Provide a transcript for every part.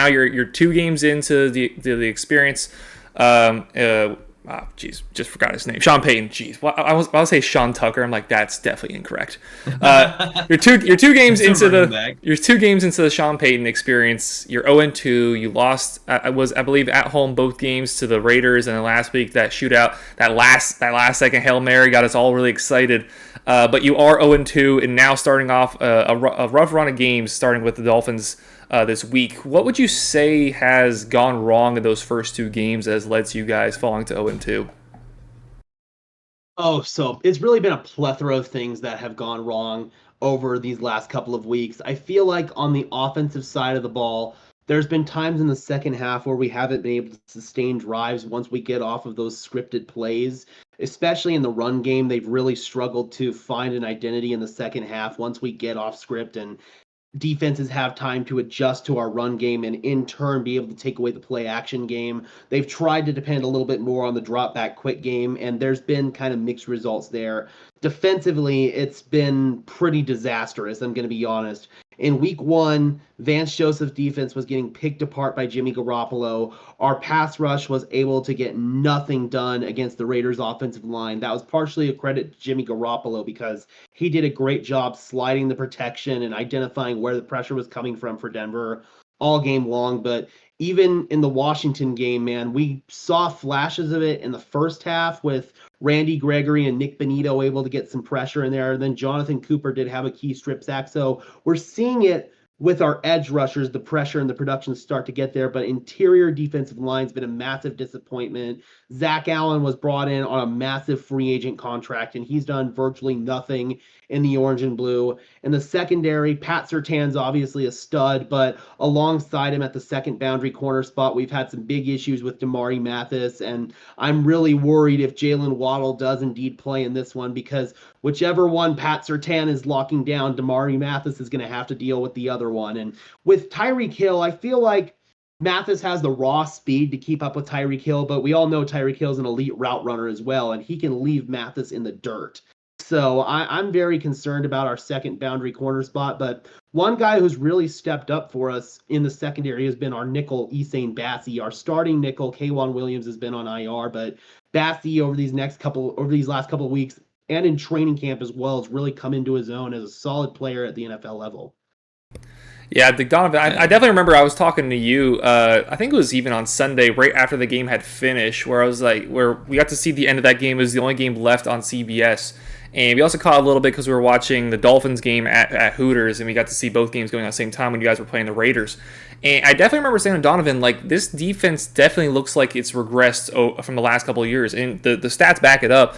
now you're 2 games into the experience. Just forgot his name. Sean Payton. Jeez, well, I was say Sean Tucker. I'm like, that's definitely incorrect. You're 2 games into the Sean Payton experience. You're 0-2. You lost. I believe at home both games to the Raiders, and then last week that shootout, that last second Hail Mary got us all really excited. But you are 0-2, and now starting off a rough run of games, starting with the Dolphins this week. What would you say has gone wrong in those first 2 games that has led to you guys falling to 0-2? Oh, so it's really been a plethora of things that have gone wrong over these last couple of weeks. I feel like on the offensive side of the ball, there's been times in the second half where we haven't been able to sustain drives once we get off of those scripted plays. Especially in the run game, they've really struggled to find an identity in the second half once we get off script and defenses have time to adjust to our run game and in turn be able to take away the play action game. They've tried to depend a little bit more on the drop back quick game, and there's been kind of mixed results there. Defensively, it's been pretty disastrous, I'm going to be honest. In week 1, Vance Joseph's defense was getting picked apart by Jimmy Garoppolo. Our pass rush was able to get nothing done against the Raiders' offensive line. That was partially a credit to Jimmy Garoppolo because he did a great job sliding the protection and identifying where the pressure was coming from for Denver all game long. But even in the Washington game, man, we saw flashes of it in the first half with Randy Gregory and Nick Benito able to get some pressure in there. And then Jonathan Cooper did have a key strip sack. So we're seeing it with our edge rushers, the pressure and the production start to get there, but interior defensive line's been a massive disappointment. Zach Allen was brought in on a massive free agent contract, and he's done virtually nothing in the orange and blue. In the secondary, Pat Surtain's obviously a stud, but alongside him at the second boundary corner spot, we've had some big issues with Damari Mathis, and I'm really worried if Jalen Waddle does indeed play in this one, because whichever one Pat Surtain is locking down, Damari Mathis is going to have to deal with the other one. And with Tyreek Hill, I feel like Mathis has the raw speed to keep up with Tyreek Hill, but we all know Tyreek Hill is an elite route runner as well, and he can leave Mathis in the dirt. So I'm very concerned about our second boundary corner spot, but one guy who's really stepped up for us in the secondary has been our nickel, Essane Bassi. Our starting nickel, K'Wan Williams, has been on IR, but Bassi over these last couple of weeks and in training camp as well has really come into his own as a solid player at the NFL level. Yeah, Donovan, I definitely remember I was talking to you, I think it was even on Sunday, right after the game had finished, where we got to see the end of that game. It was the only game left on CBS. And we also caught a little bit because we were watching the Dolphins game at Hooters, and we got to see both games going at the same time when you guys were playing the Raiders. And I definitely remember saying to Donovan, like, this defense definitely looks like it's regressed from the last couple of years. And the stats back it up.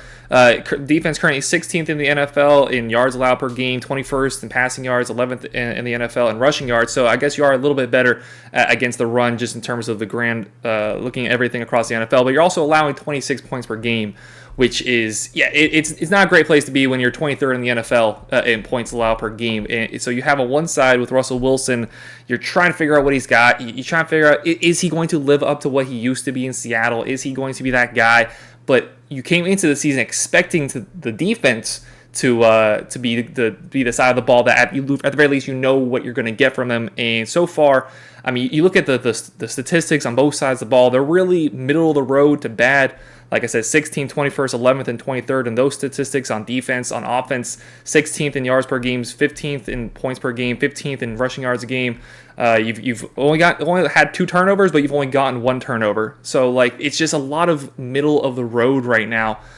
Defense currently 16th in the NFL in yards allowed per game, 21st in passing yards, 11th in the NFL in rushing yards. So I guess you are a little bit better against the run just in terms of the grand, looking at everything across the NFL. But you're also allowing 26 points per game, which is, it's not a great place to be when you're 23rd in the NFL in points allowed per game. And so you have on one side with Russell Wilson, you're trying to figure out what he's got. You're trying to figure out, is he going to live up to what he used to be in Seattle? Is he going to be that guy? But you came into the season expecting the defense to be the side of the ball that at the very least you know what you're going to get from them. And so far, I mean, you look at the statistics on both sides of the ball, they're really middle of the road to bad. Like I said, 16th, 21st, 11th, and 23rd in those statistics on defense. On offense, 16th in yards per game, 15th in points per game, 15th in rushing yards a game. You've only had 2 turnovers, but you've only gotten 1 turnover. So like it's just a lot of middle of the road right now